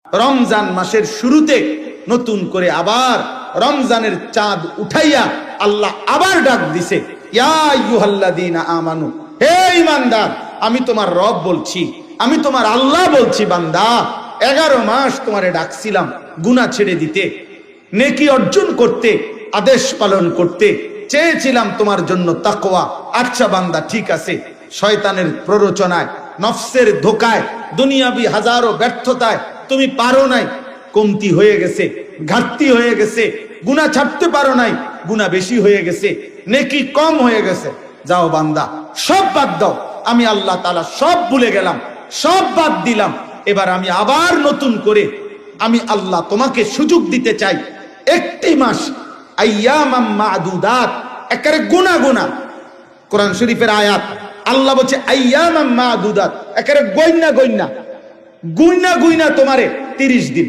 রমজান মাসের শুরুতে নতুন করে আবার রমজানের চাঁদ উঠাইয়া আল্লাহ আবার ডাক দিছে, ইয়া আইয়ুহাল্লাযীনা আমানু, হে ঈমানদার, আমি তোমার রব বলছি, আমি তোমার আল্লাহ বলছি, বান্দা 11 মাস তোমারে ডাকছিলাম গুনাহ ছেড়ে দিতে, নেকি অর্জন করতে, আদেশ পালন করতে চেয়েছিলাম তোমার জন্য তাকওয়া। আচ্ছা বান্দা, ঠিক আছে, শয়তানের প্ররোচনায়, নফসের ধোকায়, দুনিয়াবি হাজারো ব্যর্থতায় তুমি পারো নাই, কমতি হয়ে গেছে, ঘাটতি হয়ে গেছে, গুনাহ ছাড়তে পারো নাই, গুনাহ বেশি হয়ে গেছে, নেকি কম হয়ে গেছে। যাও বান্দা, সব বাদ দাও, আমি আল্লাহ তাআলা সব ভুলে গেলাম, সব বাদ দিলাম। এবার আমি আবার নতুন করে আমি আল্লাহ তোমাকে সুযোগ দিতে চাই। একটি মাস, আইয়ামাম মাদুদাত, একেবারে গুনা গুনা। কোরআন শরীফের আয়াত, আল্লাহ বলছে আইয়ামাম মাদুদাত, একেবারে গইনা গইনা, গুইনা গুইনা তোমারে 30 দিন।